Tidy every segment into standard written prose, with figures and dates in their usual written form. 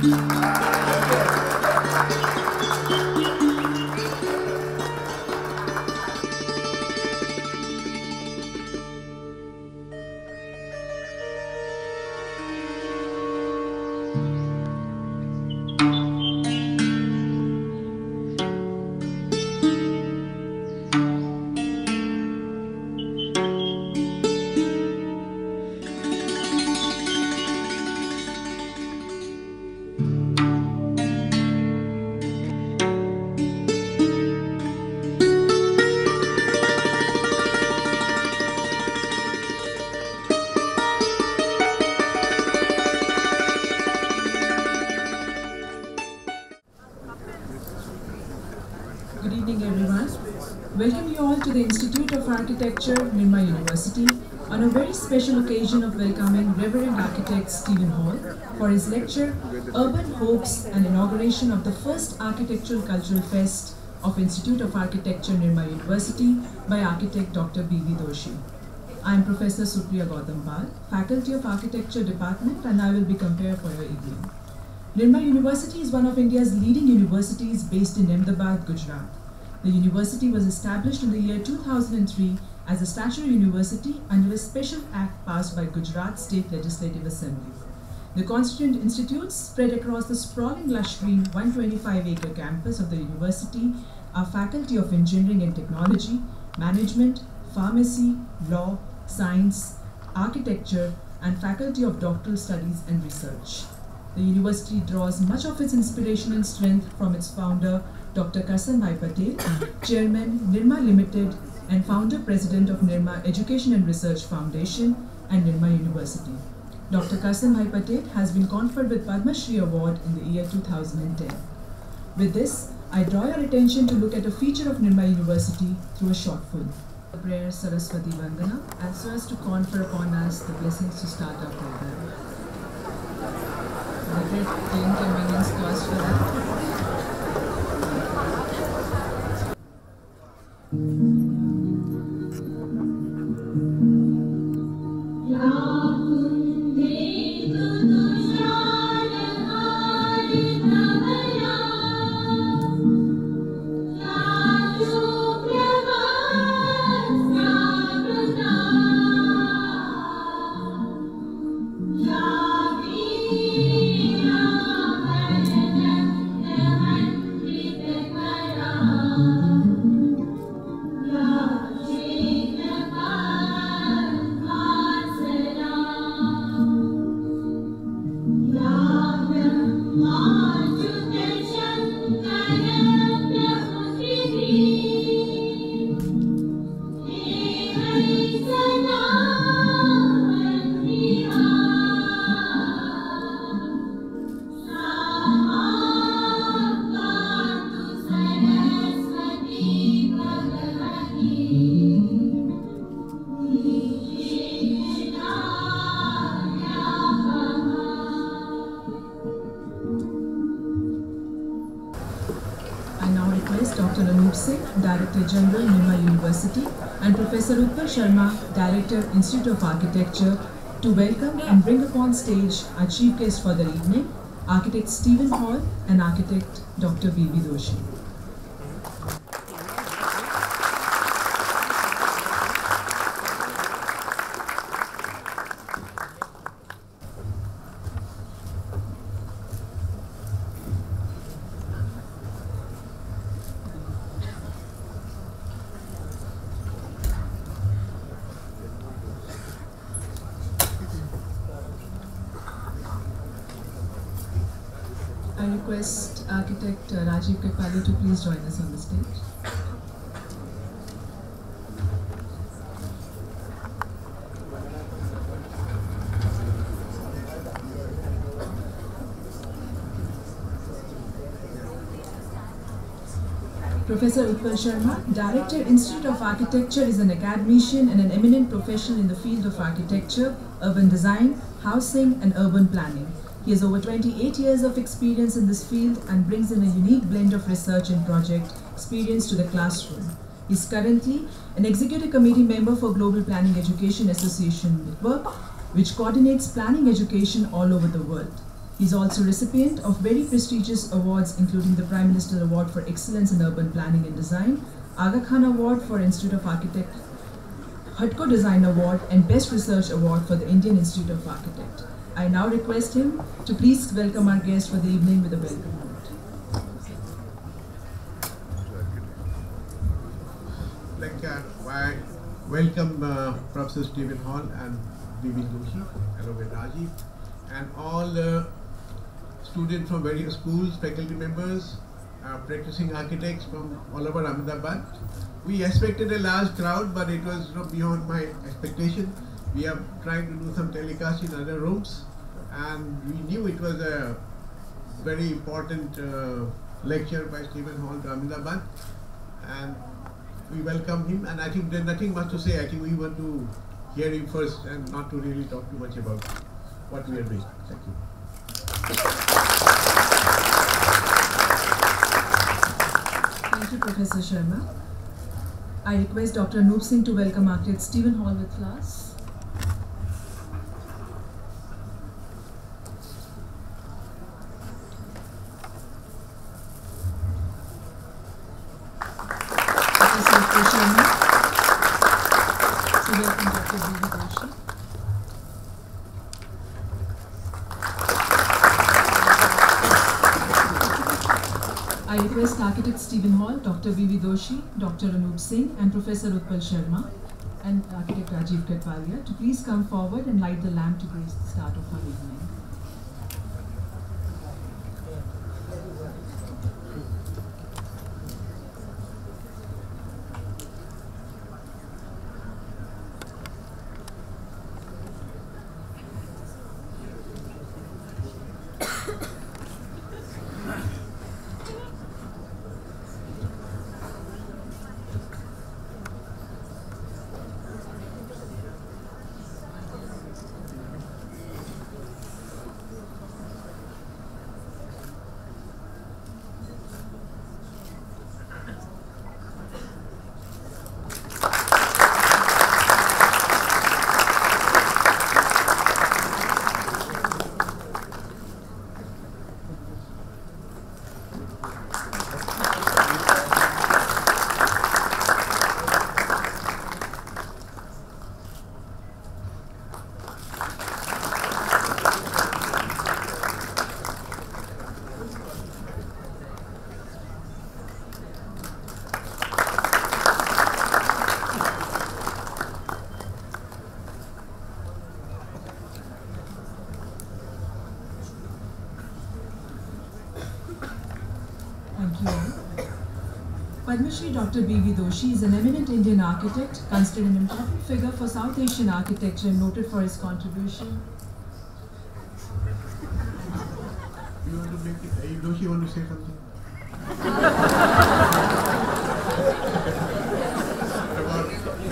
Good evening, everyone. Welcome you all to the Institute of Architecture, Nirma University, on a very special occasion of welcoming Reverend Architect Steven Holl for his lecture, Urban Hopes and inauguration of the first Architectural Cultural Fest of Institute of Architecture, Nirma University by Architect Dr. B.V. Doshi. I am Professor Supriya Gautam, Faculty of Architecture Department, and I will be compared for your evening. Nirma University is one of India's leading universities based in Ahmedabad, Gujarat. The university was established in the year 2003 as a statutory university under a special act passed by Gujarat State Legislative Assembly. The constituent institutes spread across the sprawling lush green 125-acre campus of the university are Faculty of Engineering and Technology, Management, Pharmacy, Law, Science, Architecture, and Faculty of Doctoral Studies and Research. The university draws much of its inspiration and strength from its founder, Dr. Karsanbhai Patel, Chairman, Nirma Limited, and Founder-President of Nirma Education and Research Foundation and Nirma University. Dr. Karsanbhai Patel has been conferred with Padma Shri Award in the year 2010. With this, I draw your attention to look at a feature of Nirma University through a short film. The prayer Saraswati Vandana, and so as to confer upon us the blessings to start our program. The great inconvenience caused for that. Director General, Nirma University, and Professor Utpal Sharma, Director, Institute of Architecture, to welcome and bring upon stage our chief guest for the evening, Architect Steven Holl and Architect Dr. B.V. Doshi. I request Architect Rajiv Kripali to please join us on the stage. Professor Utpal Sharma, Director, Institute of Architecture, is an academician and an eminent professional in the field of architecture, urban design, housing, and urban planning. He has over 28 years of experience in this field and brings in a unique blend of research and project experience to the classroom. He is currently an Executive Committee member for Global Planning Education Association Network, which coordinates planning education all over the world. He is also recipient of very prestigious awards, including the Prime Minister Award for Excellence in Urban Planning and Design, Aga Khan Award for Institute of Architects, Hatko Design Award, and Best Research Award for the Indian Institute of Architects. I now request him to please welcome our guest for the evening with a welcome note. Welcome Professor Steven Holl and V.V. Doshi, along with Rajiv, and all students from various schools, faculty members, practicing architects from all over Ahmedabad. We expected a large crowd, but it was beyond my expectation. We are trying to do some telecast in other rooms, and we knew it was a very important lecture by Steven Holl to Ahmedabad, and we welcome him. And I think there's nothing much to say. I think we want to hear him first and not to really talk too much about what we are doing. Thank you. Thank you, Professor Sharma. I request Dr. Anup Singh to welcome architect Steven Holl with flowers. I request architect Steven Holl, Dr. V.V. Doshi, Dr. Anup Singh, and Professor Utpal Sharma, and architect Rajiv Katwalia to please come forward and light the lamp to grace the start of our evening. Padma Shri Dr. V.V. Doshi is an eminent Indian architect, considered an important figure for South Asian architecture and noted for his contribution. You want to make it? Doshi, want to say something?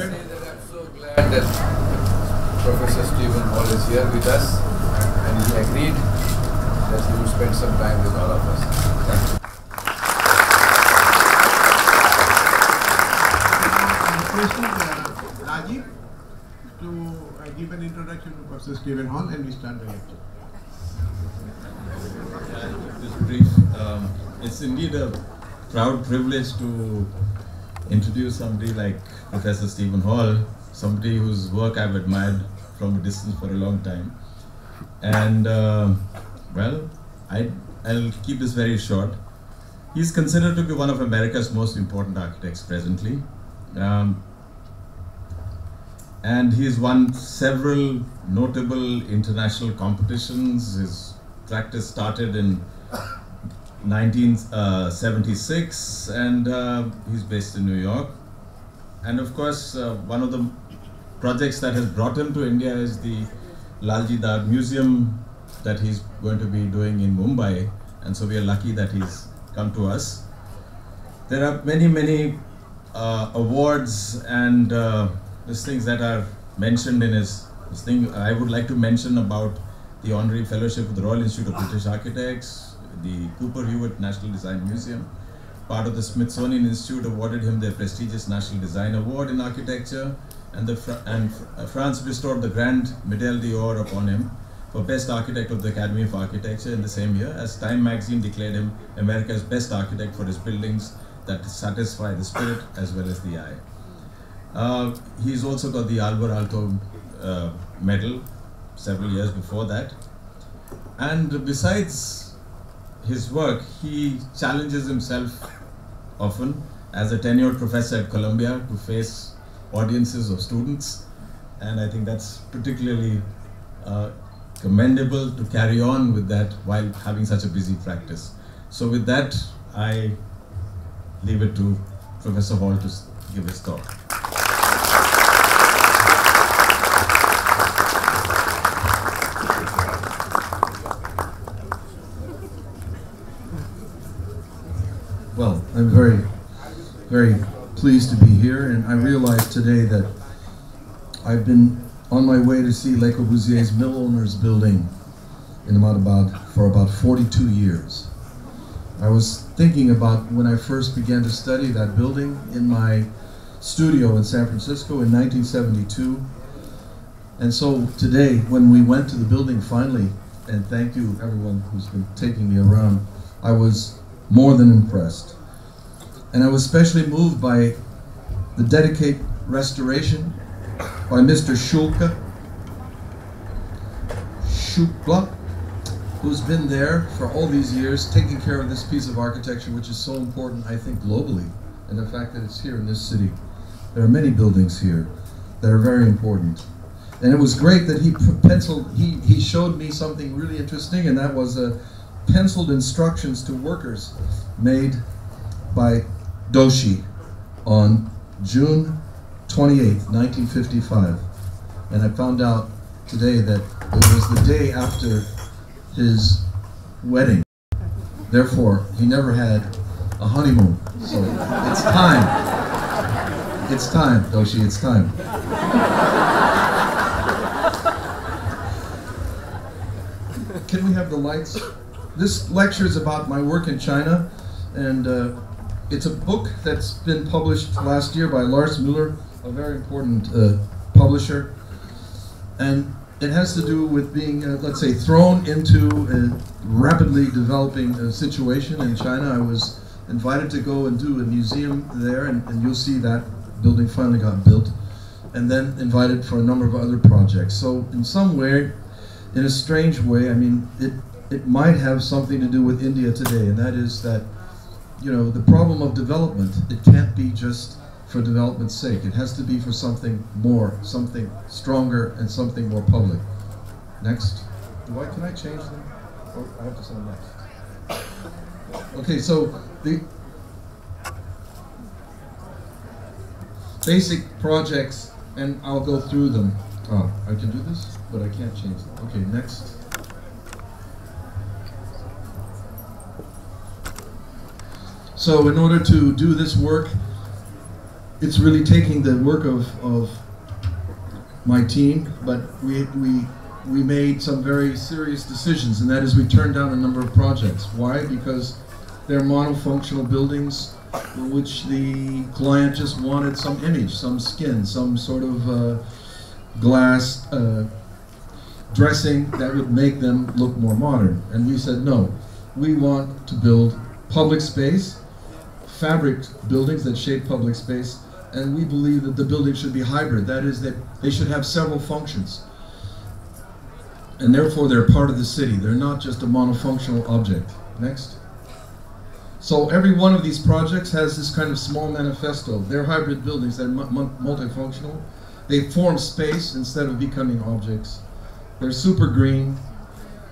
I'm so glad that Professor Steven Holl is here with us, and he agreed that he will spend some time with all of us. Thank you. Rajiv to give an introduction to Professor Steven Holl, and we start the lecture. Just brief. It's indeed a proud privilege to introduce somebody like Professor Steven Holl, somebody whose work I've admired from a distance for a long time. And well, I'll keep this very short. He's considered to be one of America's most important architects presently. And he's won several notable international competitions. His practice started in 1976, and he's based in New York. And of course, one of the projects that has brought him to India is the Lalji Dag Museum that he's going to be doing in Mumbai. And so we are lucky that he's come to us. There are many awards and these things that are mentioned in his thing. I would like to mention about the Honorary Fellowship of the Royal Institute of British Architects, the Cooper Hewitt National Design Museum. Part of the Smithsonian Institute awarded him their prestigious National Design Award in Architecture, and France bestowed the Grand Médaille d'Or upon him. for Best Architect of the Academy of Architecture in the same year, as Time magazine declared him America's best architect for his buildings that satisfy the spirit as well as the eye. He's also got the Albert Alto medal several years before that. And besides his work, he challenges himself often as a tenured professor at Columbia to face audiences of students. And I think that's particularly commendable to carry on with that while having such a busy practice. So with that, I leave it to Professor Holl to give his talk. Well, I'm very, very pleased to be here, and I realize today that I've been on my way to see Le Corbusier's Mill Owners Building for about 42 years. I was thinking about when I first began to study that building in my studio in San Francisco in 1972. And so today, when we went to the building finally, and thank you everyone who's been taking me around, I was more than impressed. And I was especially moved by the dedicated restoration by Mr. Schulke, who's been there for all these years, taking care of this piece of architecture, which is so important, I think, globally, and the fact that it's here in this city. There are many buildings here that are very important. And it was great that he showed me something really interesting, and that was penciled instructions to workers made by Doshi on June 28, 1955. And I found out today that it was the day after his wedding. Therefore, he never had a honeymoon. So it's time. It's time, Doshi, it's time. Can we have the lights? This lecture is about my work in China, and it's a book that's been published last year by Lars Müller, a very important publisher, and it has to do with being, let's say, thrown into a rapidly developing situation in China. I was invited to go and do a museum there, and you'll see that building finally got built, and then invited for a number of other projects. So in some way, in a strange way, I mean, it might have something to do with India today, and that is that, you know, the problem of development, it can't be just for development's sake. It has to be for something more, something stronger, and something more public. Next. Can I change them? Or I have to send next. Okay, so the basic projects, and I'll go through them. Oh, I can do this, but I can't change them. Okay, next. So in order to do this work, it's really taking the work of my team, but we made some very serious decisions, and that is we turned down a number of projects. Why? Because they're monofunctional buildings in which the client just wanted some image, some skin, some sort of glass dressing that would make them look more modern. And we said, no, we want to build public space, fabric buildings that shape public space, and we believe that the building should be hybrid. That is, that they should have several functions. And therefore, they're part of the city. They're not just a monofunctional object. Next. So every one of these projects has this kind of small manifesto. They're hybrid buildings. They're multifunctional. They form space instead of becoming objects. They're super green.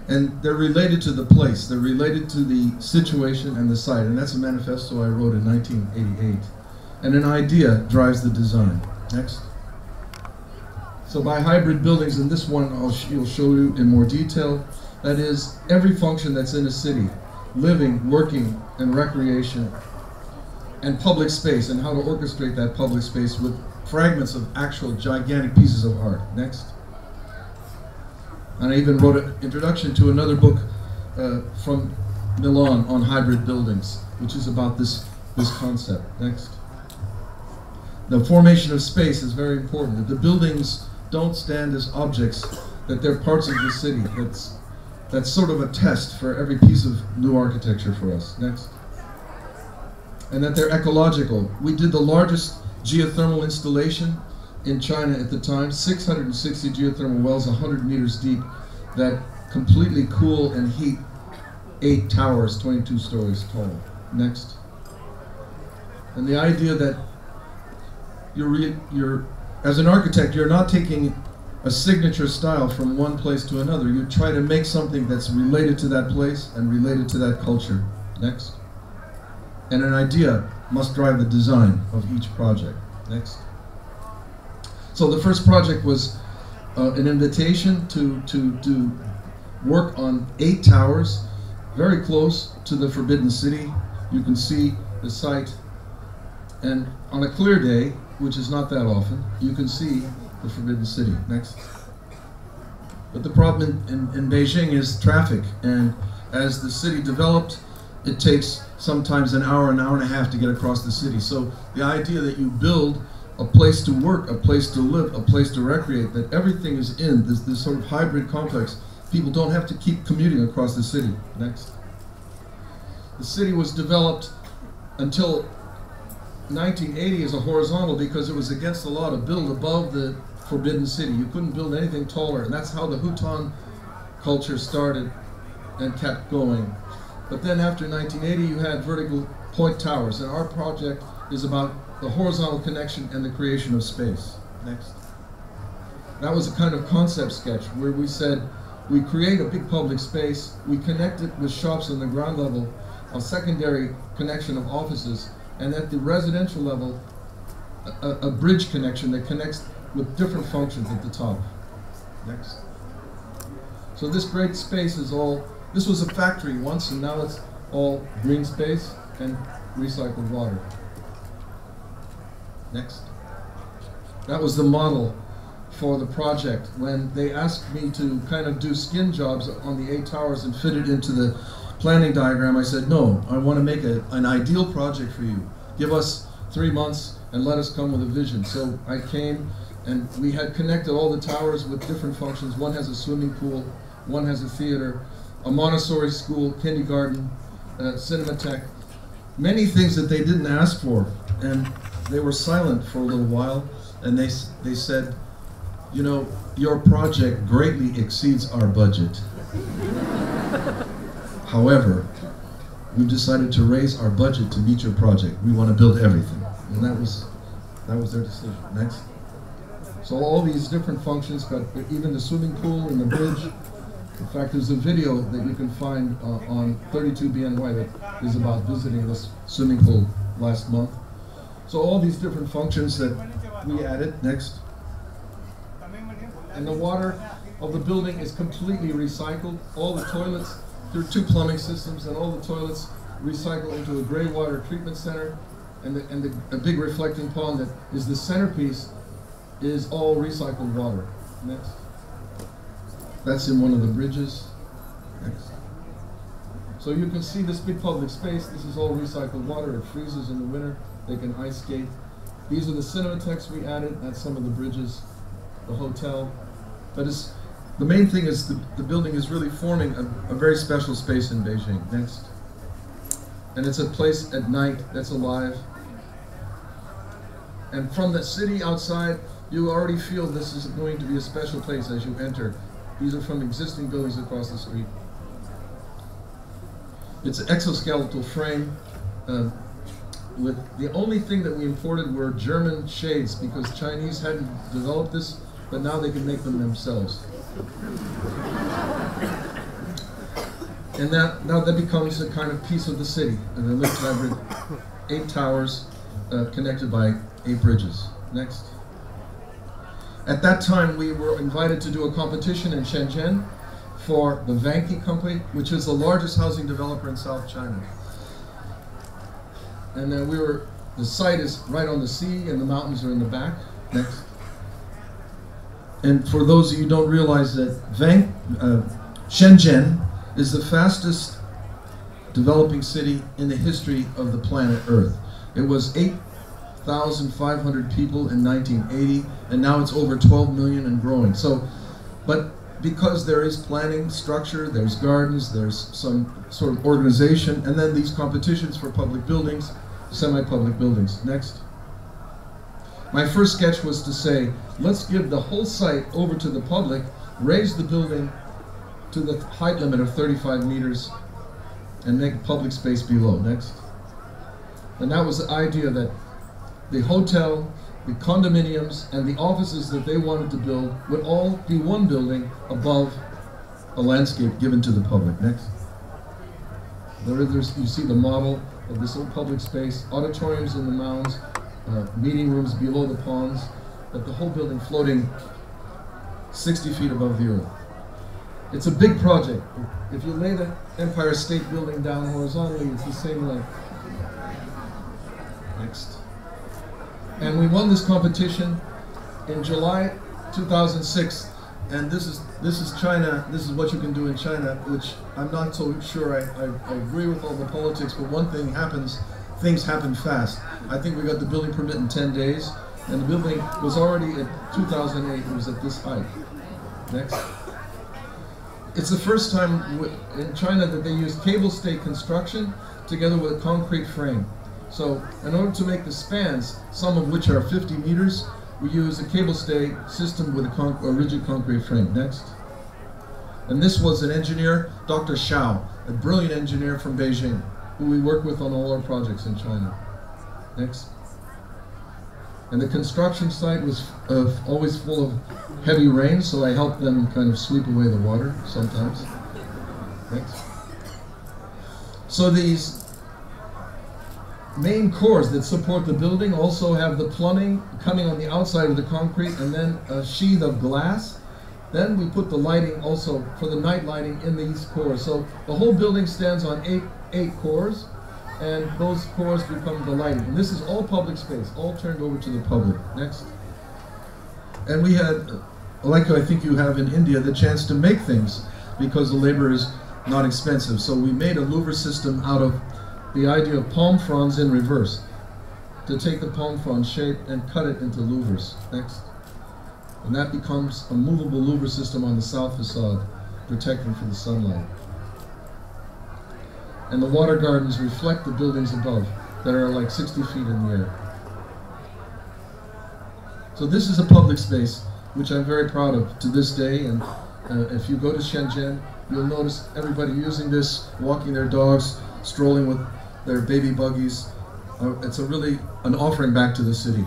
And they're related to the place. They're related to the situation and the site. And that's a manifesto I wrote in 1988. And an idea drives the design. Next. So by hybrid buildings, and this one I'll show you in more detail, that is every function that's in a city, living, working, and recreation, and public space, and how to orchestrate that public space with fragments of actual gigantic pieces of art. Next. And I even wrote an introduction to another book from Milan on hybrid buildings, which is about this concept. Next. The formation of space is very important. The buildings don't stand as objects. that they're parts of the city. That's sort of a test for every piece of new architecture for us. Next. And that they're ecological. We did the largest geothermal installation in China at the time, 660 geothermal wells, 100 meters deep, that completely cool and heat 8 towers, 22 stories tall. Next. And the idea that you're as an architect, you're not taking a signature style from one place to another. You try to make something that's related to that place and related to that culture. Next. And an idea must drive the design of each project. Next. So the first project was an invitation to work on 8 towers, very close to the Forbidden City. You can see the site, and on a clear day, which is not that often, you can see the Forbidden City. Next. But the problem in Beijing is traffic, and as the city developed, it takes sometimes an hour and a half to get across the city. So the idea that you build a place to work, a place to live, a place to recreate, that everything is in this sort of hybrid complex, people don't have to keep commuting across the city. Next. The city was developed until 1980 as a horizontal because it was against the law to build above the Forbidden City. You couldn't build anything taller, and that's how the Hutan culture started and kept going. But then after 1980, you had vertical point towers, and our project is about the horizontal connection and the creation of space. Next. That was a kind of concept sketch where we said, we create a big public space, we connect it with shops on the ground level, a secondary connection of offices, and at the residential level, a bridge connection that connects with different functions at the top. Next. So this great space is all, this was a factory once, and now it's all green space and recycled water. Next. That was the model for the project. When they asked me to kind of do skin jobs on the 8 towers and fit it into the planning diagram, I said, no, I want to make an ideal project for you. Give us 3 months and let us come with a vision. So I came, and we had connected all the towers with different functions. One has a swimming pool, one has a theater, a Montessori school, kindergarten, cinematheque, many things that they didn't ask for. And they were silent for a little while, and they said, you know, your project greatly exceeds our budget. However, we've decided to raise our budget to meet your project. We want to build everything. And that was their decision. Next. So all these different functions, but even the swimming pool and the bridge. In fact, there's a video that you can find on 32BNY that is about visiting this swimming pool last month. So all these different functions that we added. Next. And the water of the building is completely recycled. All the toilets, there are 2 plumbing systems, and all the toilets recycle into a gray water treatment center, and a big reflecting pond that is the centerpiece is all recycled water. Next. That's in one of the bridges. Next. So you can see this big public space. This is all recycled water. It freezes in the winter. They can ice skate. These are the cinematheques we added. That's some of the bridges, the hotel. But the main thing is the building is really forming a very special space in Beijing. Next. And it's a place at night that's alive. And from the city outside, you already feel this is going to be a special place as you enter. These are from existing buildings across the street. It's an exoskeletal frame. With the only thing that we imported were German shades, because Chinese hadn't developed this, but now they can make them themselves. And now that becomes a kind of piece of the city, and the lift hybrid, 8 towers connected by 8 bridges. Next. At that time, we were invited to do a competition in Shenzhen for the Vanke company, which is the largest housing developer in South China. And then the site is right on the sea, and the mountains are in the back. Next. And for those of you who don't realize that Shenzhen is the fastest developing city in the history of the planet Earth. It was 8,500 people in 1980, and now it's over 12 million and growing. So, but because there is planning, structure, there's gardens, there's some sort of organization, and then these competitions for public buildings, semi-public buildings. Next. My first sketch was to say, let's give the whole site over to the public, raise the building to the height limit of 35 meters, and make public space below. Next. And that was the idea that the hotel, the condominiums, and the offices that they wanted to build would all be one building above a landscape given to the public. Next. You see the model of this little public space, auditoriums in the mounds, meeting rooms below the ponds, but the whole building floating 60 feet above the earth. It's a big project. If you lay the Empire State Building down horizontally, it's the same length. Next. And we won this competition in July 2006. And this is China. This is what you can do in China, which I'm not so sure I agree with all the politics, but one thing happens, things happen fast. I think we got the building permit in 10 days, and the building was already at 2008, it was at this height. Next. It's the first time in China that they used cable stay construction together with a concrete frame. So in order to make the spans, some of which are 50 meters, we use a cable stay system with a rigid concrete frame. Next. And this was an engineer, Dr. Xiao, a brilliant engineer from Beijing, who we work with on all our projects in China. Next. And the construction site was always full of heavy rain, so I helped them kind of sweep away the water sometimes. Next. So these main cores that support the building also have the plumbing coming on the outside of the concrete and then a sheath of glass. Then we put the lighting also for the night lighting in these cores. So the whole building stands on eight cores, and those cores become the lighting. And this is all public space, all turned over to the public. Next. And we had, like I think you have in India, the chance to make things because the labor is not expensive. So we made a louver system out of the idea of palm fronds in reverse, to take the palm frond shape and cut it into louvers. Next. And that becomes a movable louver system on the south facade, protecting from the sunlight. And the water gardens reflect the buildings above that are like 60 feet in the air. So this is a public space which I'm very proud of to this day, and if you go to Shenzhen, you'll notice everybody using this, walking their dogs, strolling with their baby buggies. It's really an offering back to the city.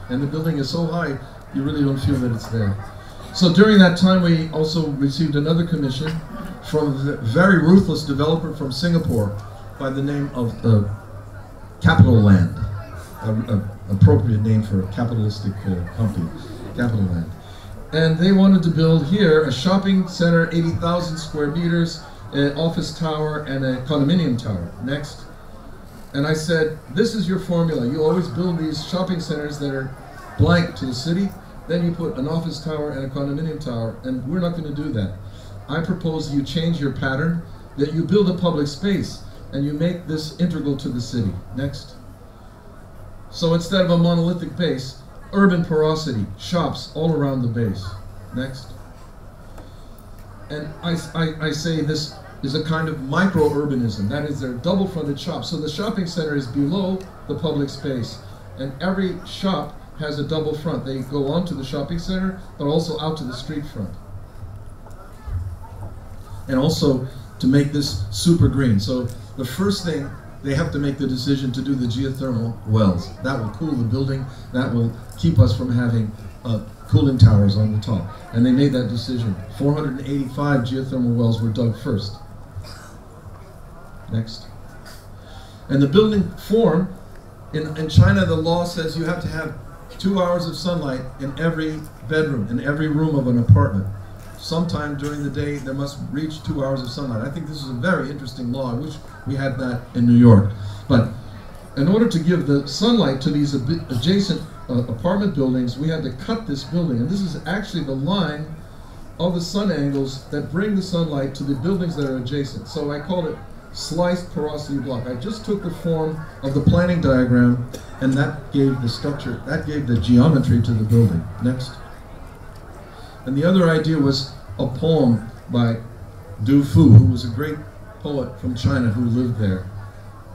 And the building is so high, you really don't feel that it's there. So during that time, we also received another commission from a very ruthless developer from Singapore by the name of Capital Land, an appropriate name for a capitalistic company, Capital Land. And they wanted to build here a shopping center, 80,000 square meters, an office tower, and a condominium tower. Next. And I said, this is your formula. You always build these shopping centers that are blank to the city, then you put an office tower and a condominium tower, and we're not going to do that. I propose you change your pattern, that you build a public space, and you make this integral to the city. Next. So instead of a monolithic base, urban porosity, shops all around the base. Next. And I say this is a kind of micro-urbanism. That is, they're double-fronted shops. So the shopping center is below the public space, and every shop has a double front. They go onto the shopping center, but also out to the street front. And also to make this super green. So the first thing, they have to make the decision to do the geothermal wells. That will cool the building. That will keep us from having cooling towers on the top. And they made that decision. 485 geothermal wells were dug first. Next. And the building form, in China the law says you have to have 2 hours of sunlight in every bedroom, in every room of an apartment. Sometime during the day there must reach 2 hours of sunlight. I think this is a very interesting law. I wish we had that in New York. But in order to give the sunlight to these adjacent apartment buildings, we had to cut this building. And this is actually the line of the sun angles that bring the sunlight to the buildings that are adjacent. So I call it sliced porosity block. I just took the form of the planning diagram, and that gave the structure, that gave the geometry to the building. Next. And the other idea was a poem by Du Fu, who was a great poet from China who lived there.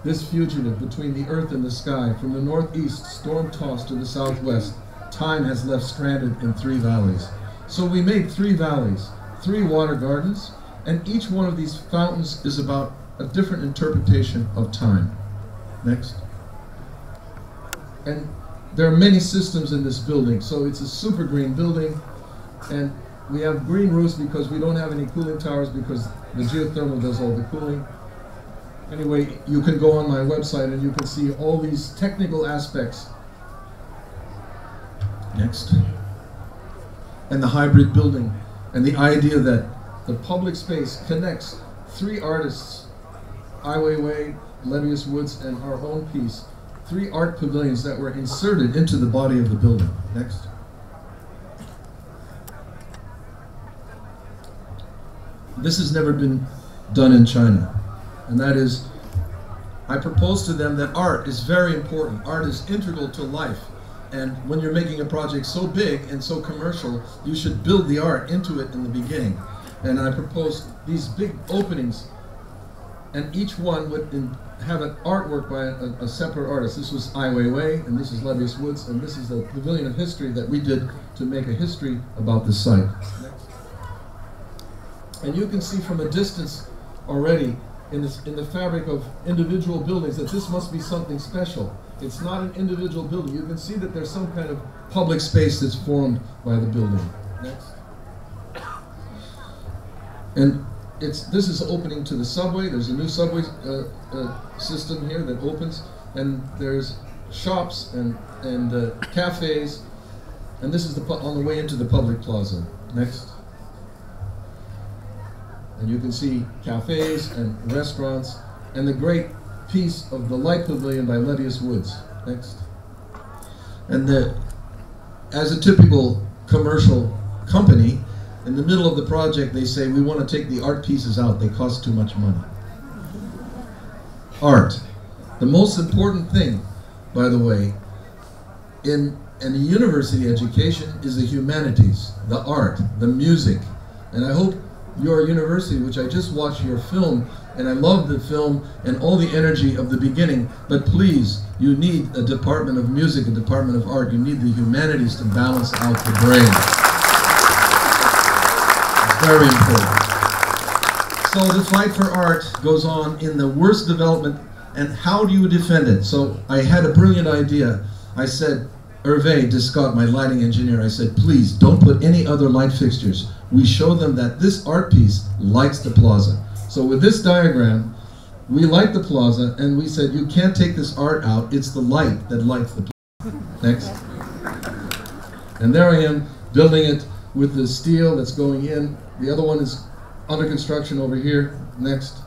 This fugitive between the earth and the sky, from the northeast, storm-tossed to the southwest, time has left stranded in 3 valleys. So we made 3 valleys, 3 water gardens, and each one of these fountains is about a different interpretation of time. Next. And there are many systems in this building, so it's a super green building, and we have green roofs because we don't have any cooling towers because the geothermal does all the cooling. Anyway, you can go on my website and you can see all these technical aspects. Next. And the hybrid building, and the idea that the public space connects 3 artists, Ai Weiwei, Levius Woods, and our own piece, 3 art pavilions that were inserted into the body of the building. Next. This has never been done in China, and that is, I propose to them that art is very important. Art is integral to life, and when you're making a project so big and so commercial, you should build the art into it in the beginning. And I propose these big openings, and each one would have an artwork by a separate artist. This was Ai Weiwei, and this is Levius Woods, and this is the Pavilion of History that we did to make a history about the site. And you can see from a distance already in the fabric of individual buildings that this must be something special. It's not an individual building. You can see that there's some kind of public space that's formed by the building. Next. And this is opening to the subway. There's a new subway system here that opens, and there's shops and cafes, and this is on the way into the public plaza. Next. And you can see cafes and restaurants, and the great piece of the Light Pavilion by Levius Woods. Next. And as a typical commercial company, in the middle of the project they say, we want to take the art pieces out, they cost too much money. Art. The most important thing, by the way, in a university education is the humanities, the art, the music. And I hope your university, which I just watched your film, and I love the film and all the energy of the beginning, but please, you need a department of music, a department of art. You need the humanities to balance out the brain. It's very important. So the fight for art goes on in the worst development, and how do you defend it? So I had a brilliant idea. I said, Hervé Descott, my lighting engineer, I said, please don't put any other light fixtures. We show them that this art piece lights the plaza. So with this diagram, we light the plaza, and we said, you can't take this art out, it's the light that lights the plaza. Next. And there I am, building it with the steel that's going in. The other one is under construction over here. Next.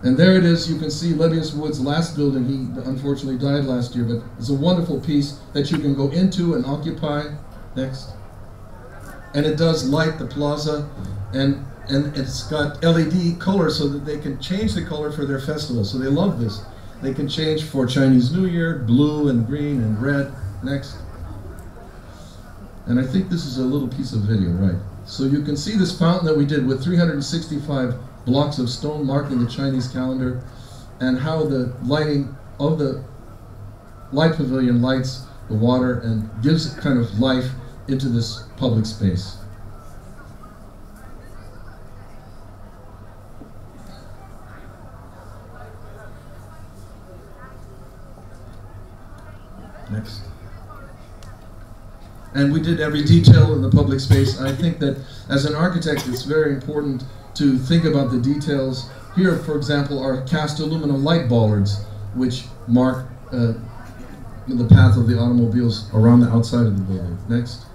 And there it is, you can see Levius Wood's last building. He unfortunately died last year, but it's a wonderful piece that you can go into and occupy. Next. And it does light the plaza, and it's got LED color so that they can change the color for their festival. So they love this. They can change for Chinese New Year, blue and green and red. Next. And I think this is a little piece of video, right? So you can see this fountain that we did with 365 blocks of stone marking the Chinese calendar, and how the lighting of the light pavilion lights the water and gives kind of life into this public space. Next. And we did every detail in the public space. I think that as an architect, it's very important to think about the details. Here, for example, are cast aluminum light bollards, which mark the path of the automobiles around the outside of the building. Next.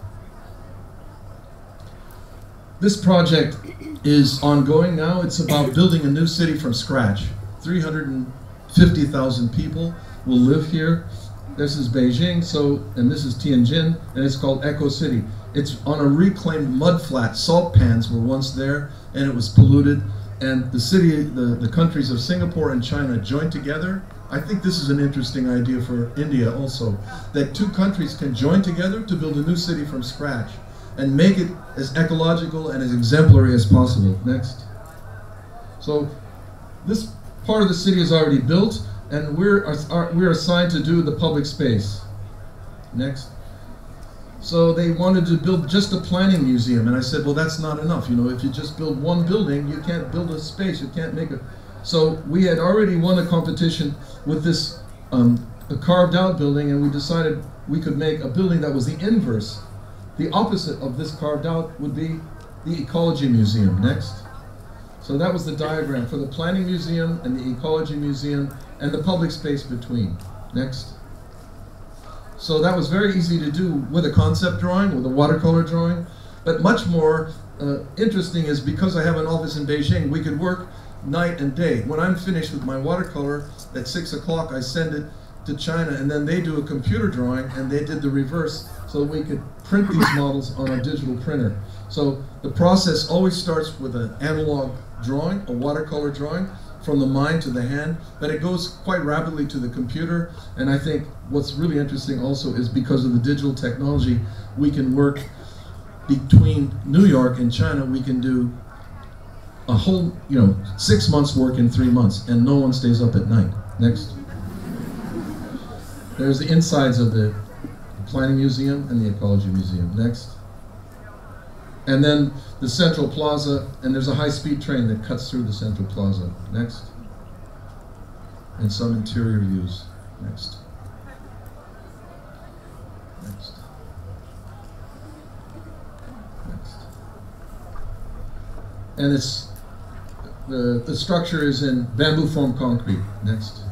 This project is ongoing now. It's about building a new city from scratch. 350,000 people will live here. This is Beijing, and this is Tianjin, and it's called Eco City. It's on a reclaimed mud flat. Salt pans were once there, and it was polluted. And the city, the countries of Singapore and China joined together. I think this is an interesting idea for India also, that 2 countries can join together to build a new city from scratch. and make it as ecological and as exemplary as possible. Next. So this part of the city is already built, and we're assigned to do the public space. Next. So they wanted to build just a planning museum, and I said, well, that's not enough. You know, if you just build one building, you can't build a space. You can't make a. So we had already won a competition with this a carved out building, and we decided we could make a building that was the inverse. The opposite of this carved out would be the Ecology Museum. Next. So that was the diagram for the Planning Museum and the Ecology Museum and the public space between. Next. So that was very easy to do with a concept drawing, with a watercolor drawing. But much more interesting is because I have an office in Beijing, we could work night and day. When I'm finished with my watercolor at 6 o'clock, I send it to China, and then they do a computer drawing, and they did the reverse so we could print these models on a digital printer. So the process always starts with an analog drawing, a watercolor drawing, from the mind to the hand, but it goes quite rapidly to the computer. And I think what's really interesting also is because of the digital technology, we can work between New York and China. We can do a whole, 6 months work in 3 months, and no one stays up at night. Next. There's the insides of the Planning Museum and the Ecology Museum. Next. And then the Central Plaza, and there's a high-speed train that cuts through the Central Plaza. Next. And some interior views. Next. Next. Next. And it's the structure is in bamboo formed concrete. Next.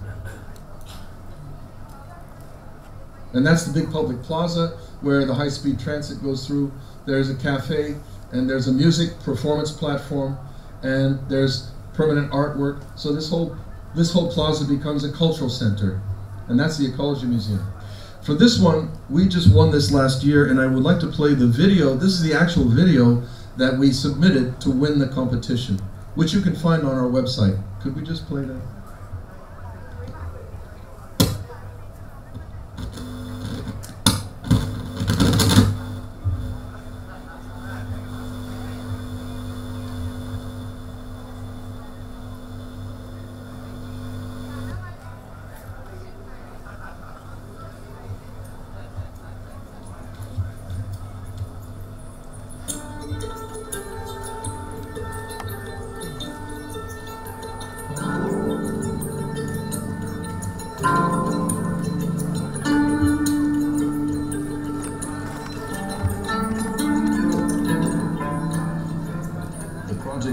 And that's the big public plaza where the high-speed transit goes through. There's a cafe, and there's a music performance platform, and there's permanent artwork. So this whole plaza becomes a cultural center, and that's the Ecology Museum. For this one, we just won this last year, and I would like to play the video. This is the actual video that we submitted to win the competition, which you can find on our website. Could we just play that?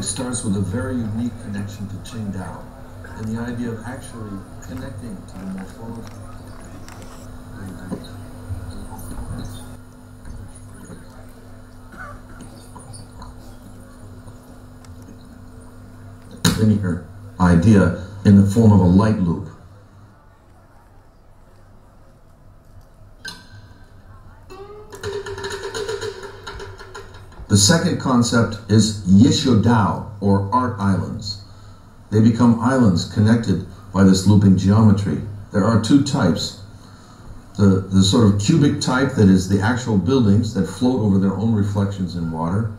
Starts with a very unique connection to Qingdao and the idea of actually connecting to the morphology. Linear idea in the form of a light loop. The second concept is Yishu Dao, or art islands. They become islands connected by this looping geometry. There are two types. The sort of cubic type that is the actual buildings that float over their own reflections in water,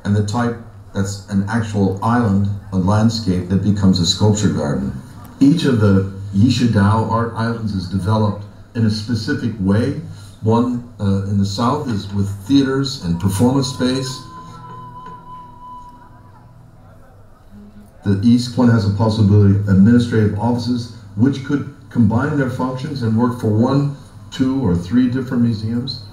and the type that's an actual island, a landscape that becomes a sculpture garden. Each of the Yishu Dao art islands is developed in a specific way. One in the south is with theaters and performance space. The east one has a possibility of administrative offices, which could combine their functions and work for 1, 2, or 3 different museums.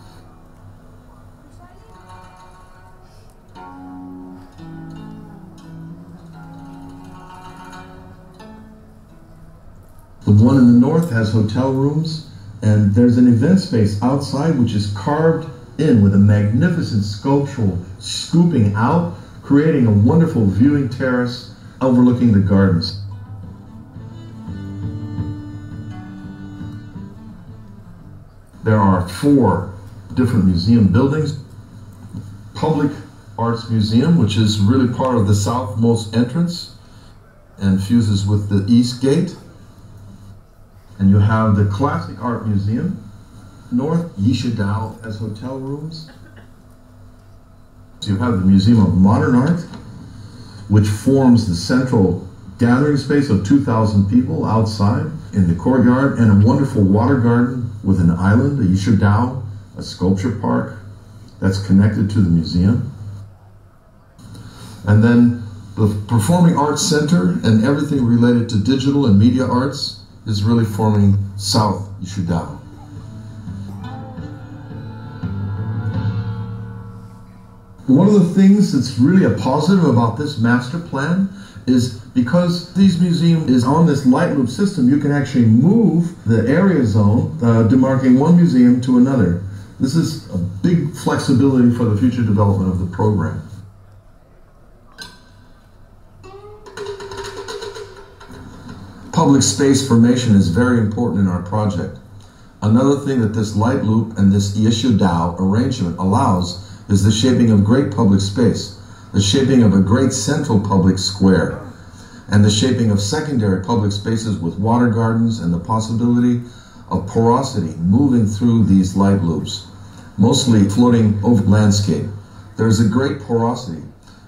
The one in the north has hotel rooms. And there's an event space outside which is carved in with a magnificent sculptural scooping out, creating a wonderful viewing terrace overlooking the gardens. There are 4 different museum buildings. Public Arts Museum, which is really part of the southmost entrance and fuses with the east gate. And you have the Classic Art Museum, North Yishu Dao as hotel rooms. you have the Museum of Modern Art, which forms the central gathering space of 2,000 people outside in the courtyard, and a wonderful water garden with an island, a Leacture Dao, a sculpture park that's connected to the museum. And then the Performing Arts Center and everything related to digital and media arts is really forming South Leacture Dao. One of the things that's really a positive about this master plan is because these museums is on this light loop system, you can actually move the area zone, demarcating one museum to another. This is a big flexibility for the future development of the program. Public space formation is very important in our project. Another thing that this light loop and this Leacture Dao arrangement allows is the shaping of great public space, the shaping of a great central public square, and the shaping of secondary public spaces with water gardens and the possibility of porosity moving through these light loops, mostly floating over landscape. There is a great porosity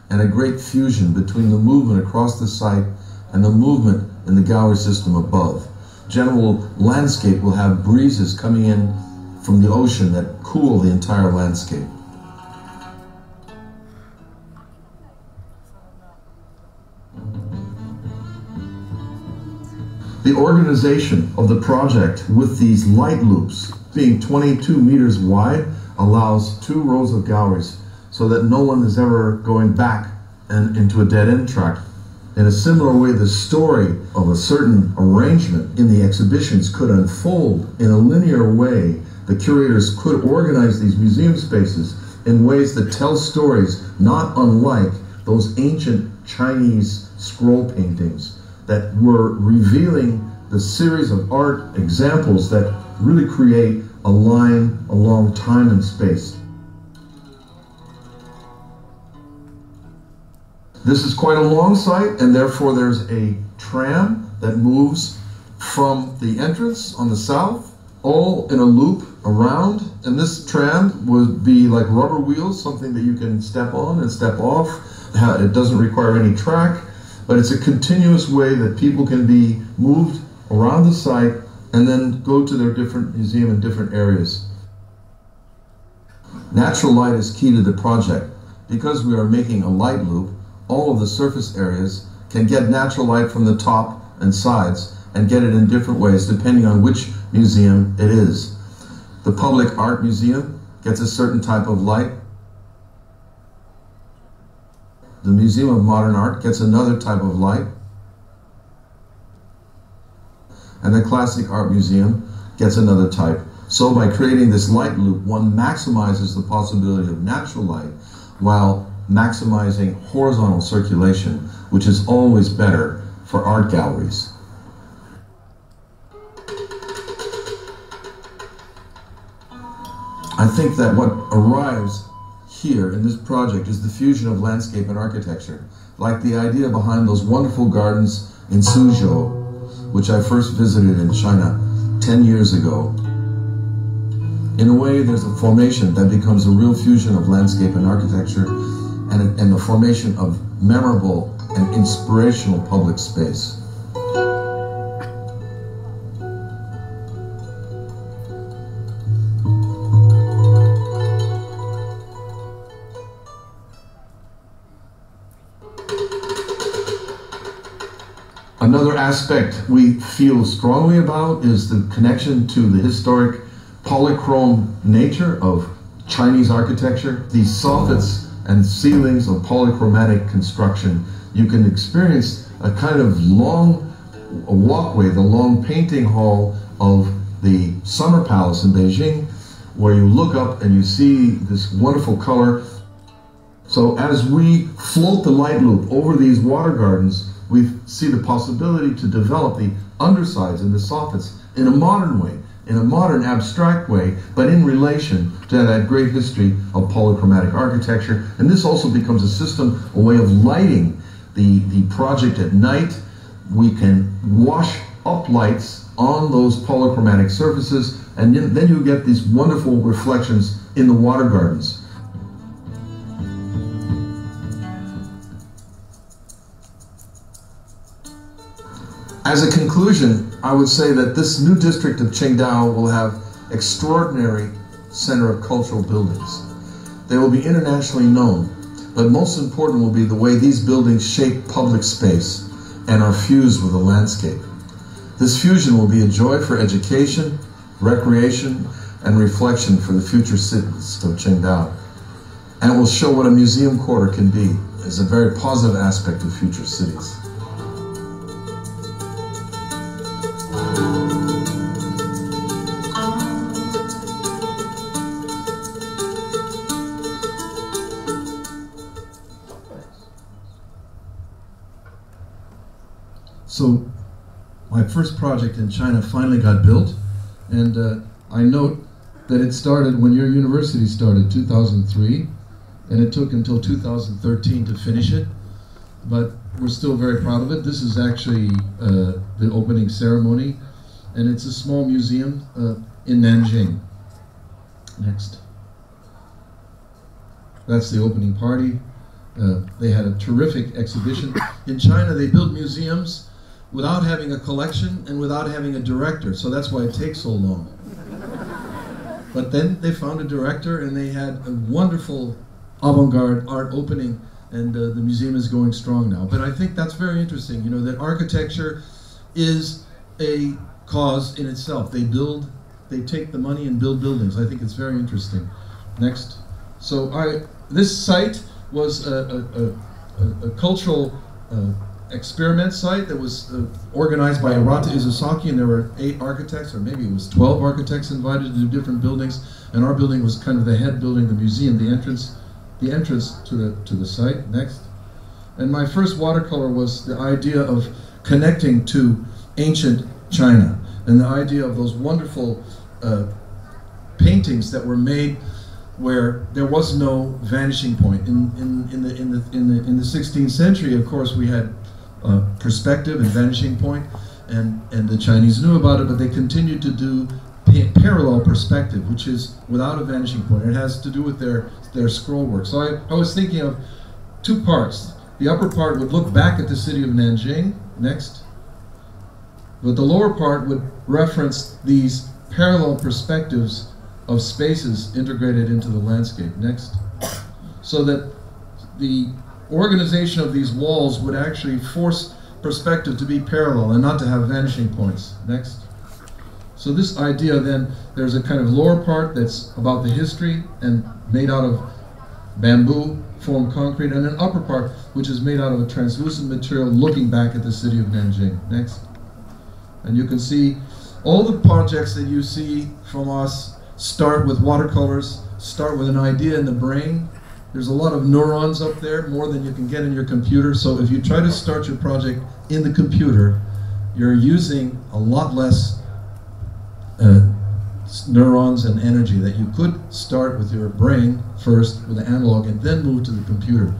and a great fusion between the movement across the site and the movement in the gallery system above. General landscape will have breezes coming in from the ocean that cool the entire landscape. The organization of the project with these light loops being 22 meters wide allows 2 rows of galleries so that no one is ever going back and into a dead-end track. In a similar way, the story of a certain arrangement in the exhibitions could unfold in a linear way. The curators could organize these museum spaces in ways that tell stories not unlike those ancient Chinese scroll paintings that were revealing the series of art examples that really create a line along time and space. This is quite a long site, and therefore there's a tram that moves from the entrance on the south, all in a loop around, and this tram would be like rubber wheels, something that you can step on and step off. It doesn't require any track, but it's a continuous way that people can be moved around the site and then go to their different museum in different areas. Natural light is key to the project. Because we are making a light loop, all of the surface areas can get natural light from the top and sides and get it in different ways depending on which museum it is. The Public Art Museum gets a certain type of light. The Museum of Modern Art gets another type of light. And the Classic Art Museum gets another type. So by creating this light loop, one maximizes the possibility of natural light while maximizing horizontal circulation, which is always better for art galleries. I think that what arrives here in this project is the fusion of landscape and architecture, like the idea behind those wonderful gardens in Suzhou, which I first visited in China 10 years ago. In a way, there's a formation that becomes a real fusion of landscape and architecture, and the formation of memorable and inspirational public space. Another aspect we feel strongly about is the connection to the historic polychrome nature of Chinese architecture. These soffits and ceilings of polychromatic construction, you can experience a kind of long walkway, the long painting hall of the Summer Palace in Beijing, where you look up and you see this wonderful color. So as we float the light loop over these water gardens, we see the possibility to develop the undersides and the soffits in a modern way, in a modern abstract way, but in relation to that great history of polychromatic architecture. And this also becomes a system, a way of lighting the project at night. We can wash up lights on those polychromatic surfaces, and then you get these wonderful reflections in the water gardens. As a conclusion, I would say that this new district of Qingdao will have extraordinary center of cultural buildings. They will be internationally known, but most important will be the way these buildings shape public space and are fused with the landscape. This fusion will be a joy for education, recreation, and reflection for the future citizens of Qingdao. And it will show what a museum quarter can be as a very positive aspect of future cities. So my first project in China finally got built, and I note that it started when your university started, 2003, and it took until 2013 to finish it, but we're still very proud of it. This is actually the opening ceremony, and it's a small museum in Nanjing. Next. That's the opening party. They had a terrific exhibition. In China, they build museums without having a collection and without having a director, so that's why it takes so long. But then they found a director, and they had a wonderful avant-garde art opening, and the museum is going strong now. But I think that's very interesting, you know, that architecture is a cause in itself. They take the money and build buildings. I think it's very interesting. Next. So this site was a cultural experiment site that was organized by Arata Izusaki, and there were 8 architects, or maybe it was 12 architects invited to do different buildings, and our building was kind of the head building, the museum, the entrance to the site. Next. And my first watercolor was the idea of connecting to ancient China, and the idea of those wonderful paintings that were made where there was no vanishing point. In the 16th century, of course, we had perspective and vanishing point, and the Chinese knew about it, but they continued to do parallel perspective, which is without a vanishing point. It has to do with their scroll work. So I was thinking of 2 parts. The upper part would look back at the city of Nanjing. Next. But the lower part would reference these parallel perspectives of spaces integrated into the landscape. Next. So that the organization of these walls would actually force perspective to be parallel and not to have vanishing points. Next. So this idea then, there's a kind of lower part that's about the history and made out of bamboo formed concrete, and an upper part which is made out of a translucent material looking back at the city of Nanjing. Next. And you can see all the projects that you see from us start with watercolors, start with an idea in the brain. There's a lot of neurons up there, more than you can get in your computer. So if you try to start your project in the computer, you're using a lot less neurons and energy that you could start with your brain first with the analog and then move to the computer.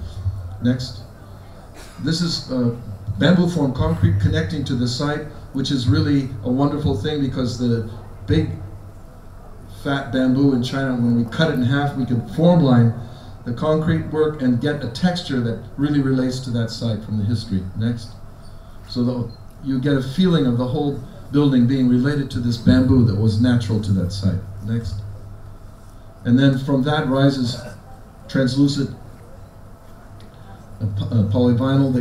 Next. This is bamboo formed concrete connecting to the site, which is really a wonderful thing because the big fat bamboo in China, when we cut it in half, we can form line the concrete work and get a texture that really relates to that site from the history. Next. So you get a feeling of the whole building being related to this bamboo that was natural to that site. Next. And then from that rises translucent polyvinyl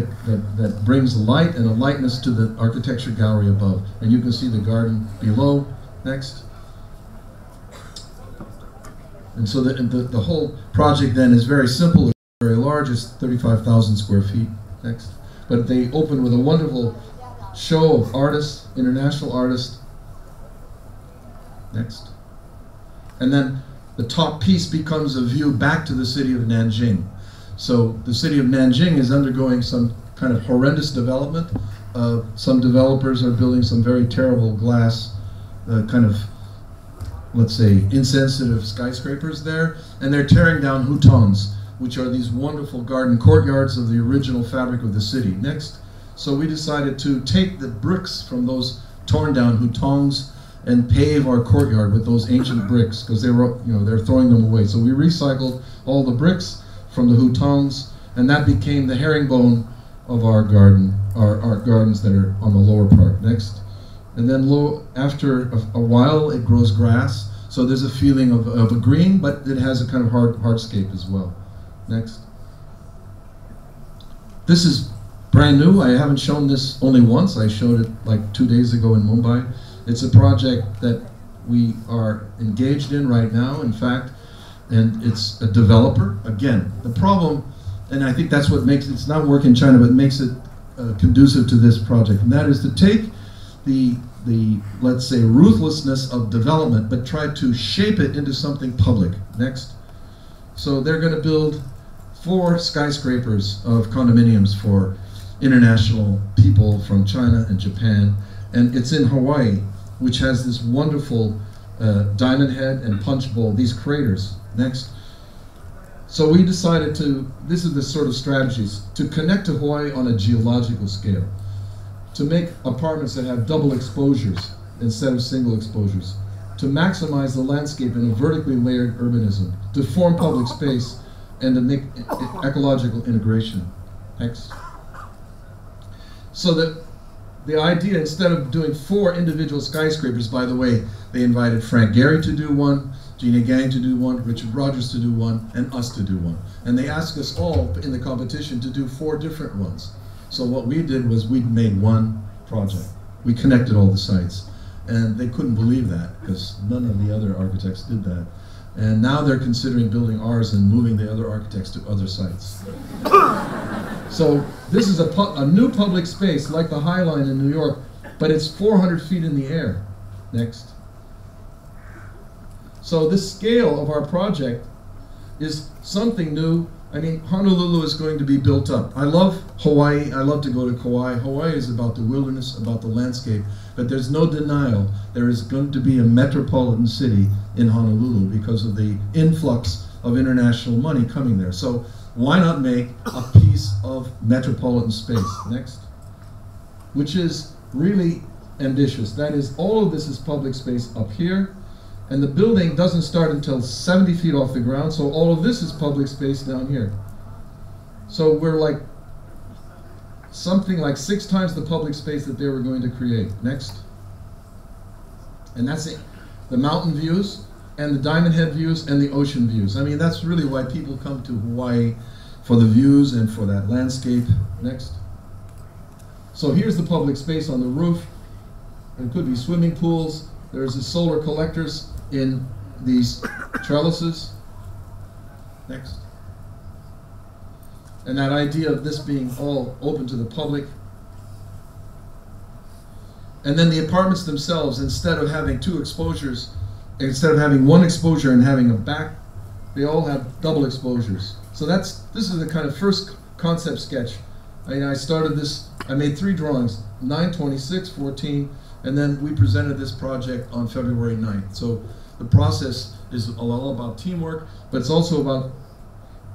that brings light and a lightness to the architecture gallery above. And you can see the garden below. Next. And so the whole project then is very simple, it's very large, it's 35,000 square feet. Next. But they open with a wonderful show of artists, international artists. Next. And then the top piece becomes a view back to the city of Nanjing. So the city of Nanjing is undergoing some kind of horrendous development. Some developers are building some very terrible glass, kind of, let's say, insensitive skyscrapers there, and they're tearing down hutongs, which are these wonderful garden courtyards of the original fabric of the city. Next. So we decided to take the bricks from those torn down hutongs and pave our courtyard with those ancient bricks, because they were, they're throwing them away. So we recycled all the bricks from the hutongs, and that became the herringbone of our garden, our gardens that are on the lower part. Next. And then after a while it grows grass, so there's a feeling of a green, but it has a kind of hardscape as well. Next. This is brand new. I haven't shown this only once. I showed it like 2 days ago in Mumbai. It's a project that we are engaged in right now, in fact, and it's a developer. Again, the problem, and I think that's what makes it, it's not work in China, but makes it conducive to this project, and that is to take the let's say ruthlessness of development, but try to shape it into something public. Next. So they're going to build 4 skyscrapers of condominiums for international people from China and Japan, and it's in Hawaii, which has this wonderful diamond head and punch bowl, these craters. Next. So we decided this is the sort of strategies, to connect to Hawaii on a geological scale, to make apartments that have double exposures instead of single exposures, to maximize the landscape in a vertically layered urbanism, to form public space, and to make ecological integration. Next. So that the idea, instead of doing 4 individual skyscrapers, by the way, they invited Frank Gehry to do one, Gina Gang to do one, Richard Rogers to do one, and us to do one. And they asked us all in the competition to do 4 different ones. So what we did was we made one project. We connected all the sites. And they couldn't believe that, because none of the other architects did that. And now they're considering building ours and moving the other architects to other sites. So this is a new public space, like the High Line in New York, but it's 400 feet in the air. Next. So this scale of our project is something new. I mean, Honolulu is going to be built up. I love Hawaii. I love to go to Kauai. Hawaii is about the wilderness, about the landscape, but there's no denial there is going to be a metropolitan city in Honolulu because of the influx of international money coming there. So why not make a piece of metropolitan space? Next. Which is really ambitious. That is, all of this is public space up here, and the building doesn't start until 70 feet off the ground, so all of this is public space down here. So we're like something like 6 times the public space that they were going to create. Next. And that's it. The mountain views, and the Diamond Head views, and the ocean views. I mean, that's really why people come to Hawaii, for the views and for that landscape. Next. So here's the public space on the roof. It could be swimming pools. There's the solar collectors in these trellises. Next. And that idea of this being all open to the public. And then the apartments themselves, instead of having 2 exposures, instead of having 1 exposure and having a back, they all have double exposures. So this is the kind of first concept sketch. I started this, I made 3 drawings, 9, 26, 14, and then we presented this project on February 9th. So the process is all about teamwork, but it's also about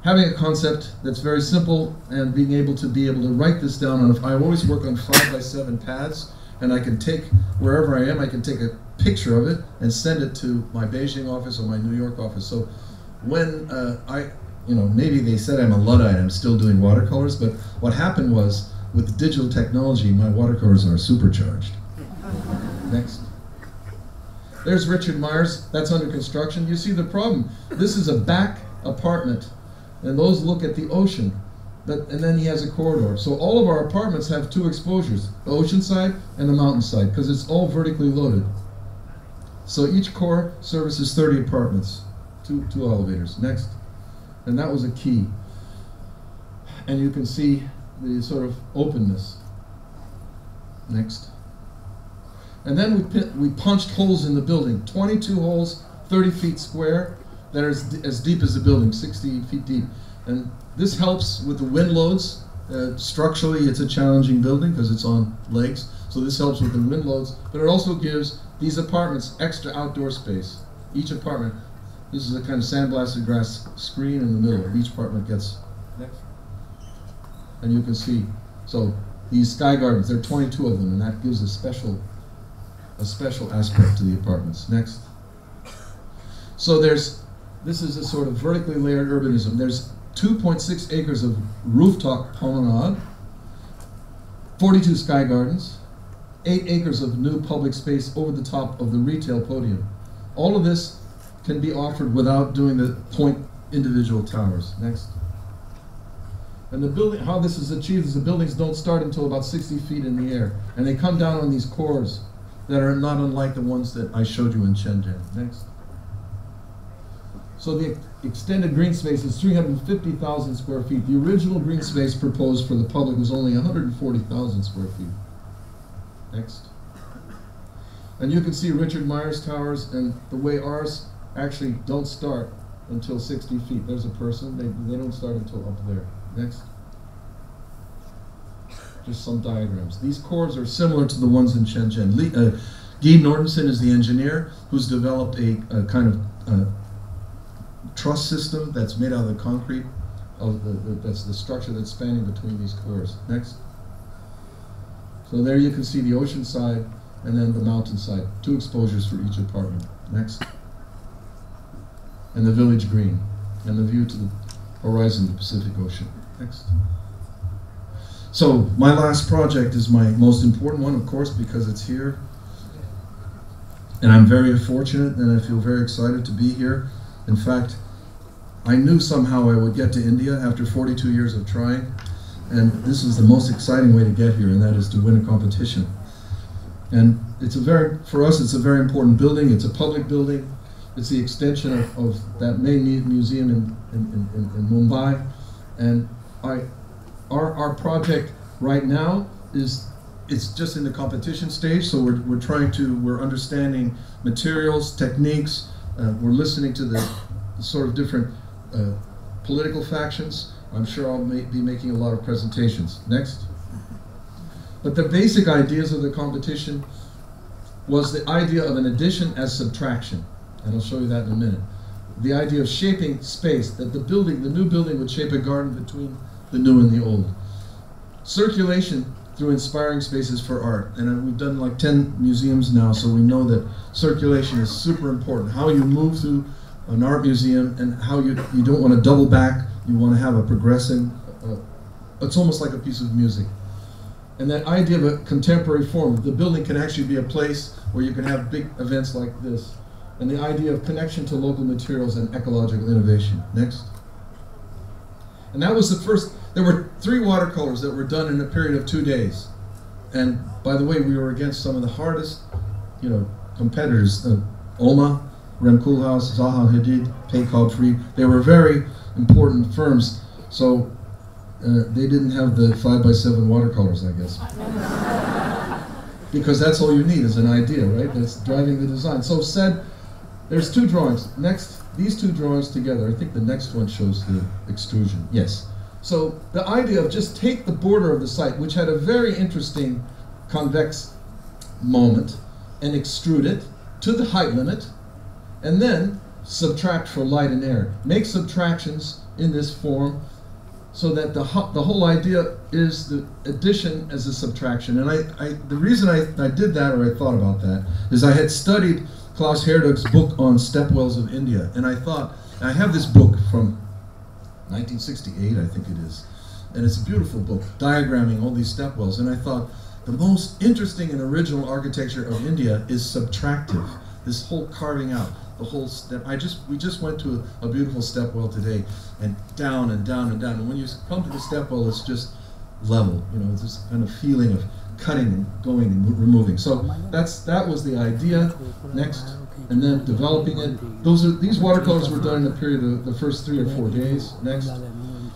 having a concept that's very simple and being able to write this down on. I always work on 5x7 pads, and I can take, wherever I am, I can take a picture of it and send it to my Beijing office or my New York office. So when maybe they said I'm a Luddite, I'm still doing watercolors, but what happened was, with digital technology, my watercolors are supercharged. Next. There's Richard Myers, that's under construction. You see the problem. This is a back apartment, and those look at the ocean. And then he has a corridor. So all of our apartments have 2 exposures, the ocean side and the mountain side, because it's all vertically loaded. So each core services 30 apartments, 2 elevators. Next. And that was a key. And you can see the sort of openness. Next. And then we punched holes in the building, 22 holes, 30 feet square, that are as deep as the building, 60 feet deep. And this helps with the wind loads. Structurally, it's a challenging building because it's on legs, so this helps with the wind loads, but it also gives these apartments extra outdoor space. Each apartment, this is a kind of sandblasted grass screen in the middle. Each apartment gets, next. And you can see, so these sky gardens, there are 22 of them, and that gives a special aspect to the apartments. Next. So this is a sort of vertically layered urbanism. There's 2.6 acres of rooftop promenade, 42 sky gardens, 8 acres of new public space over the top of the retail podium. All of this can be offered without doing the point individual towers. Next. And the building, how this is achieved is the buildings don't start until about 60 feet in the air, and they come down on these cores that are not unlike the ones that I showed you in Shenzhen. Next. So the extended green space is 350,000 square feet. The original green space proposed for the public was only 140,000 square feet. Next. And you can see Richard Myers Towers, and the way ours actually don't start until 60 feet. There's a person, they don't start until up there. Next. Just some diagrams. These cores are similar to the ones in Shenzhen. Guy Nordenson is the engineer who's developed a kind of truss system that's made out of the concrete. That's the structure that's spanning between these cores. Next. So there you can see the ocean side and then the mountain side. 2 exposures for each apartment. Next. And the village green. And the view to the horizon of the Pacific Ocean. Next. So my last project is my most important one, of course, because it's here. And I'm very fortunate and I feel very excited to be here. In fact, I knew somehow I would get to India after 42 years of trying. And this is the most exciting way to get here, and that is to win a competition. And for us, it's a very important building. It's a public building. It's the extension of that main museum in Mumbai. And our project right now it's just in the competition stage, so we're understanding materials, techniques, we're listening to the sort of different political factions. I'm sure I'll be making a lot of presentations. Next. But the basic ideas of the competition was the idea of an addition as subtraction, and I'll show you that in a minute. The idea of shaping space, that the new building would shape a garden between the new and the old. Circulation through inspiring spaces for art. And we've done like 10 museums now, so we know that circulation is super important. How you move through an art museum and how you don't want to double back, you want to have a progressing, it's almost like a piece of music. And that idea of a contemporary form, the building can actually be a place where you can have big events like this. And the idea of connection to local materials and ecological innovation. Next. And that was the first, there were 3 watercolors that were done in a period of 2 days. And by the way, we were against some of the hardest, competitors, OMA, Rem Koolhaas, Zaha Hadid, Paycob Free. They were very important firms, so they didn't have the 5x7 watercolors, I guess. Because that's all you need is an idea, right? That's driving the design. So said, there's 2 drawings. Next, these 2 drawings together, I think the next one shows the extrusion. Yes. So the idea of just take the border of the site, which had a very interesting convex moment, and extrude it to the height limit, and then subtract for light and air. Make subtractions in this form so that the whole idea is the addition as a subtraction. And the reason I did that, or I thought about that, is I had studied Klaus Herdeg's book on stepwells of India, and I thought, I have this book from 1968, I think it is, and it's a beautiful book, diagramming all these stepwells, and I thought, the most interesting and original architecture of India is subtractive, this whole carving out, the whole step. We just went to a beautiful stepwell today, and down and down and down, and when you come to the stepwell, it's just level, it's this kind of feeling of cutting and going and removing. So that was the idea. Next, and then developing it. These watercolors were done in the period of the first 3 or 4 days. Next,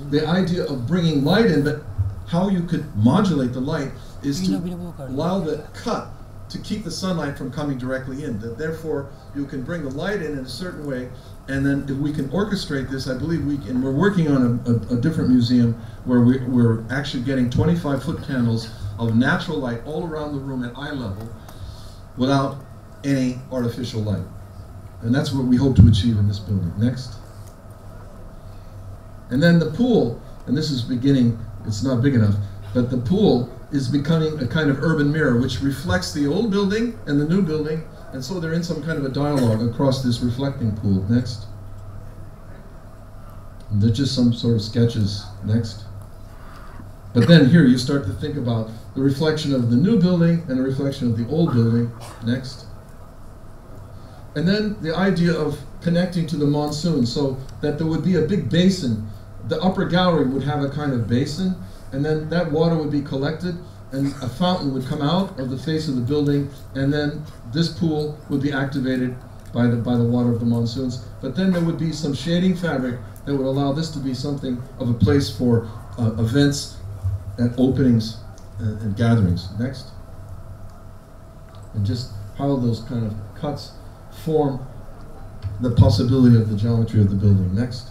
the idea of bringing light in, but how you could modulate the light is to allow the cut to keep the sunlight from coming directly in. Therefore, you can bring the light in a certain way, and then if we can orchestrate this, I believe we can. We're working on a different museum where we're actually getting 25-foot candles of natural light all around the room at eye level without any artificial light. And that's what we hope to achieve in this building. Next. And then the pool, and this is beginning, it's not big enough, but the pool is becoming a kind of urban mirror which reflects the old building and the new building, and so they're in some kind of a dialogue across this reflecting pool. Next. And they're just some sort of sketches. Next. But then here you start to think about the reflection of the new building and the reflection of the old building. Next. And then the idea of connecting to the monsoon so that there would be a big basin. The upper gallery would have a kind of basin, and then that water would be collected, and a fountain would come out of the face of the building, and then this pool would be activated by the water of the monsoons. But then there would be some shading fabric that would allow this to be something of a place for events and openings and gatherings. Next. And just how those kind of cuts form the possibility of the geometry of the building. Next.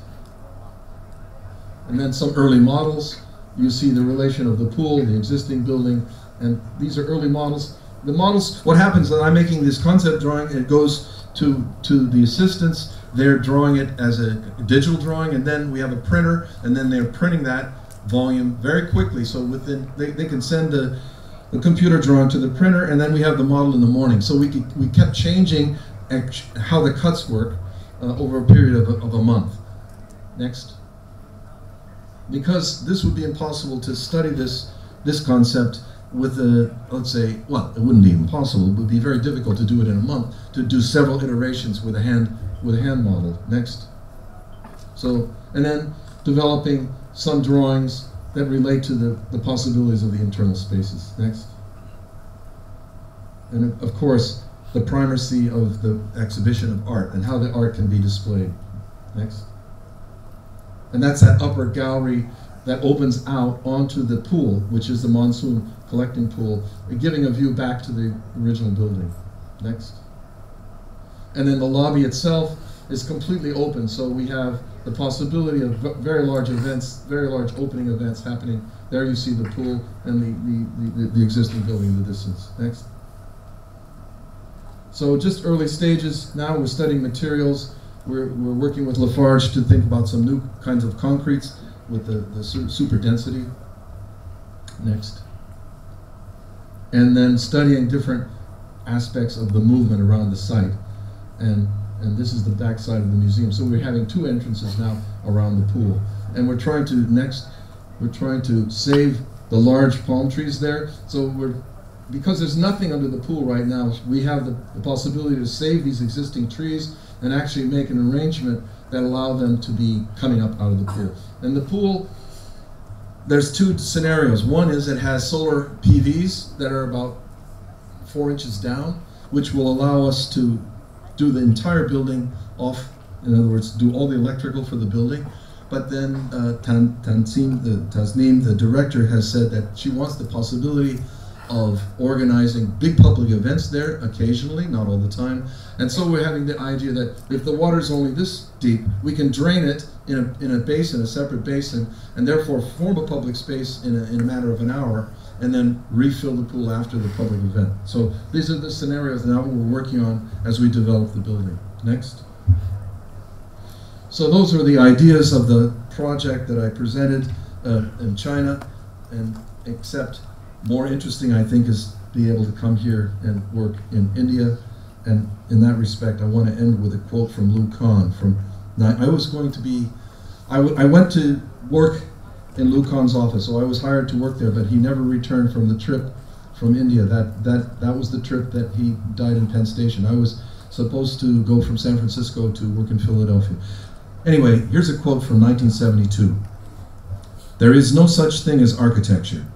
And then some early models. You see the relation of the pool, the existing building, and these are early models. The models, what happens is I'm making this concept drawing, it goes to the assistants, they're drawing it as a digital drawing, and then we have a printer, and then they're printing that volume very quickly, so within, they can send the computer drawing to the printer, and then we have the model in the morning. So we kept changing how the cuts work over a period of a month. Next. Because this would be impossible to study this concept with let's say, well, it wouldn't be impossible, it would be very difficult to do it in a month, to do several iterations with a hand model. Next. So, and then developing some drawings that relate to the possibilities of the internal spaces. Next. And of course, the primacy of the exhibition of art and how the art can be displayed. Next. And that's that upper gallery that opens out onto the pool, which is the monsoon collecting pool, giving a view back to the original building. Next. And then the lobby itself is completely open, so we have the possibility of very large events, very large opening events happening. There you see the pool and the existing building in the distance. Next. So just early stages. Now we're studying materials. We're working with Lafarge to think about some new kinds of concretes with the super density. Next. And then studying different aspects of the movement around the site. And this is the back side of the museum. So we're having two entrances now around the pool. And we're trying to save the large palm trees there. So because there's nothing under the pool right now, we have the possibility to save these existing trees and actually make an arrangement that allow them to be coming up out of the pool. And the pool, there's two scenarios. One is it has solar PVs that are about 4 inches down, which will allow us to do the entire building off, in other words, do all the electrical for the building. But then Tasneem, the director, has said that she wants the possibility of organizing big public events there occasionally, not all the time. And so we're having the idea that if the water's only this deep, we can drain it in a basin, a separate basin, and therefore form a public space in a matter of an hour, and then refill the pool after the public event. So these are the scenarios now we're working on as we develop the building. Next. So those are the ideas of the project that I presented in China, and except more interesting, I think, is be able to come here and work in India. And in that respect, I want to end with a quote from Lu Khan. I went to work in Lu Khan's office, so I was hired to work there, but he never returned from the trip from India. That was the trip that he died in Penn Station. I was supposed to go from San Francisco to work in Philadelphia. Anyway, here's a quote from 1972. "There is no such thing as architecture.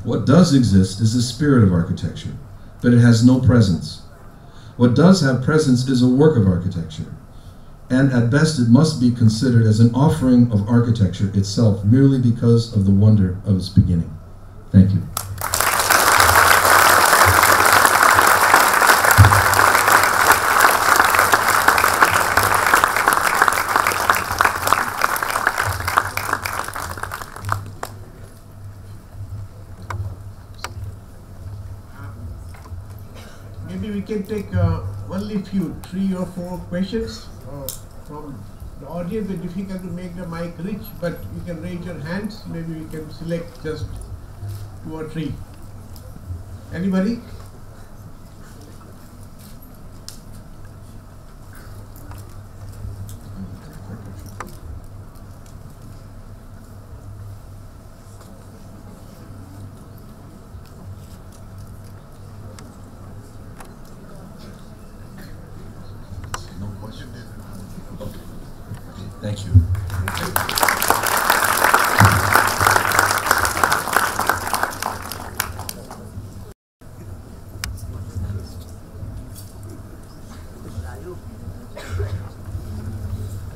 What does exist is the spirit of architecture, but it has no presence. What does have presence is a work of architecture, and at best it must be considered as an offering of architecture itself, merely because of the wonder of its beginning." Thank you. Maybe we can take only 3 or 4 questions from the audience. It's difficult to make the mic reach, but you can raise your hands. Maybe we can select just 2 or 3. Anybody? Thank you.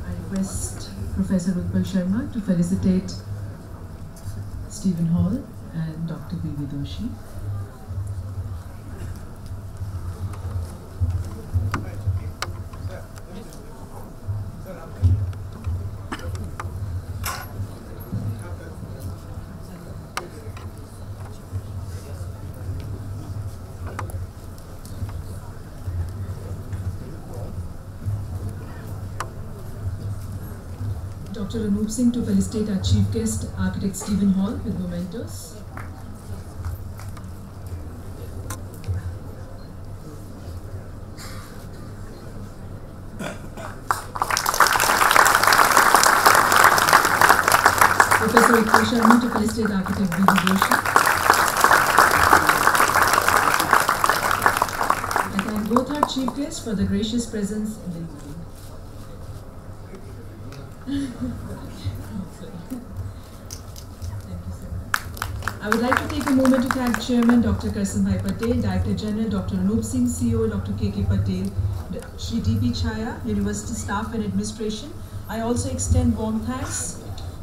I request Professor Utpal Sharma to felicitate Steven Holl and Dr. B.V. Doshi. Dr. Anup Singh to felicitate our chief guest, architect Steven Holl, with mementos. Professor Utpal Sharma to felicitate architect B.V. Doshi. I thank both our chief guests for the gracious presence in the evening. I would like to take a moment to thank Chairman Dr. Karsanbhai Patel, Director General Dr. Anup Singh, CEO Dr. K.K. Patel, Shri D.P. Chaya, University staff and administration. I also extend warm thanks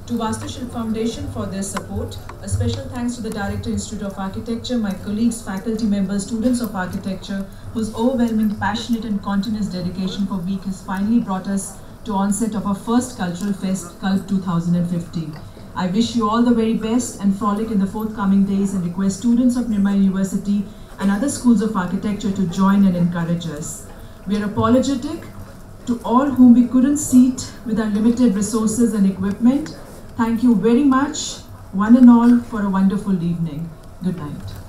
to Vastushilp Foundation for their support. A special thanks to the Director Institute of Architecture, my colleagues, faculty members, students of architecture, whose overwhelming, passionate and continuous dedication for week has finally brought us to onset of our first Cultural Fest, Culp 2015. I wish you all the very best and frolic in the forthcoming days, and request students of Nirma University and other schools of architecture to join and encourage us. We are apologetic to all whom we couldn't seat with our limited resources and equipment. Thank you very much, one and all, for a wonderful evening. Good night.